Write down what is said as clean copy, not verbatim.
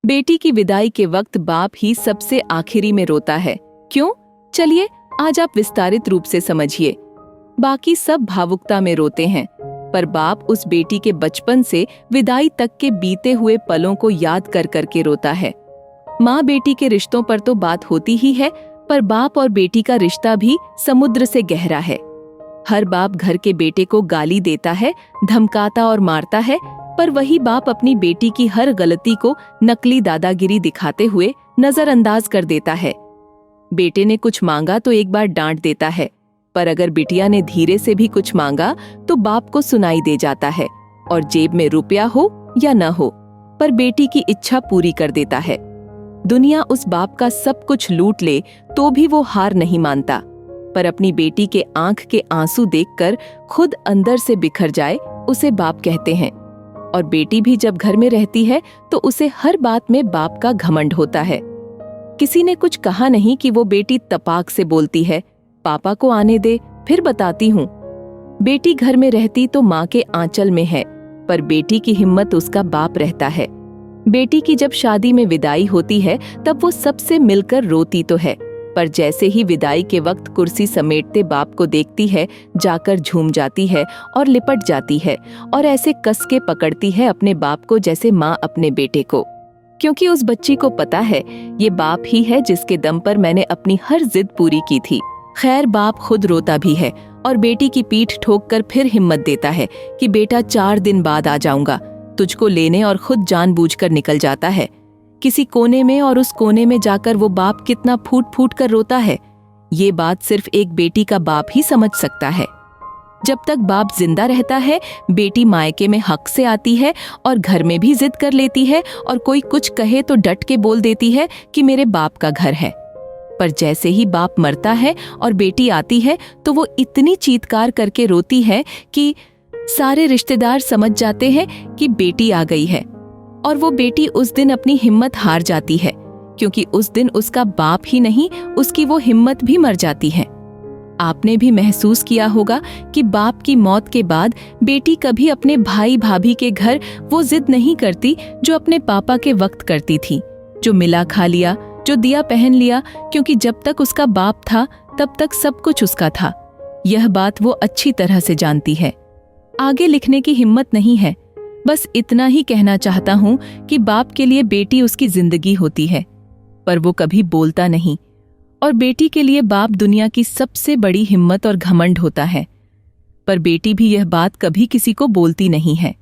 बेटी की विदाई के वक्त बाप ही सबसे आखिरी में रोता है। क्यों? चलिए आज आप विस्तारित रूप से समझिए। बाकी सब भावुकता में रोते हैं, पर बाप उस बेटी के बचपन से विदाई तक के बीते हुए पलों को याद कर करके रोता है। माँ बेटी के रिश्तों पर तो बात होती ही है, पर बाप और बेटी का रिश्ता भी समुद्र से गहरा है। हर बाप घर के बेटे को गाली देता है, धमकाता और मारता है, पर वही बाप अपनी बेटी की हर गलती को नकली दादागिरी दिखाते हुए नजरअंदाज कर देता है। बेटे ने कुछ मांगा तो एक बार डांट देता है, पर अगर बिटिया ने धीरे से भी कुछ मांगा तो बाप को सुनाई दे जाता है, और जेब में रुपया हो या न हो, पर बेटी की इच्छा पूरी कर देता है। दुनिया उस बाप का सब कुछ लूट ले तो भी वो हार नहीं मानता, पर अपनी बेटी के आंख के आंसू देखकर खुद अंदर से बिखर जाए उसे बाप कहते हैं। और बेटी भी जब घर में रहती है तो उसे हर बात में बाप का घमंड होता है। किसी ने कुछ कहा नहीं कि वो बेटी तपाक से बोलती है, पापा को आने दे फिर बताती हूँ। बेटी घर में रहती तो माँ के आंचल में है, पर बेटी की हिम्मत उसका बाप रहता है। बेटी की जब शादी में विदाई होती है तब वो सबसे मिलकर रोती तो है, पर जैसे ही विदाई के वक्त कुर्सी समेटते बाप को देखती है, जाकर झूम जाती है और लिपट जाती है, और ऐसे कस के पकड़ती है अपने बाप को जैसे माँ अपने बेटे को, क्योंकि उस बच्ची को पता है ये बाप ही है जिसके दम पर मैंने अपनी हर जिद पूरी की थी। खैर बाप खुद रोता भी है और बेटी की पीठ ठोक कर फिर हिम्मत देता है कि बेटा 4 दिन बाद आ जाऊंगा तुझको लेने, और खुद जानबूझकर निकल जाता है किसी कोने में, और उस कोने में जाकर वो बाप कितना फूट फूट कर रोता है, ये बात सिर्फ एक बेटी का बाप ही समझ सकता है। जब तक बाप जिंदा रहता है बेटी मायके में हक से आती है और घर में भी जिद कर लेती है, और कोई कुछ कहे तो डट के बोल देती है कि मेरे बाप का घर है। पर जैसे ही बाप मरता है और बेटी आती है तो वो इतनी चीत्कार करके रोती है कि सारे रिश्तेदार समझ जाते हैं कि बेटी आ गई है, और वो बेटी उस दिन अपनी हिम्मत हार जाती है, क्योंकि उस दिन उसका बाप ही नहीं उसकी वो हिम्मत भी मर जाती है। आपने भी महसूस किया होगा कि बाप की मौत के बाद बेटी कभी अपने भाई भाभी के घर वो जिद नहीं करती जो अपने पापा के वक्त करती थी, जो मिला खा लिया, जो दिया पहन लिया, क्योंकि जब तक उसका बाप था तब तक सब कुछ उसका था। यह बात वो अच्छी तरह से जानती है। आगे लिखने की हिम्मत नहीं है, बस इतना ही कहना चाहता हूँ कि बाप के लिए बेटी उसकी जिंदगी होती है, पर वो कभी बोलता नहीं, और बेटी के लिए बाप दुनिया की सबसे बड़ी हिम्मत और घमंड होता है, पर बेटी भी यह बात कभी किसी को बोलती नहीं है।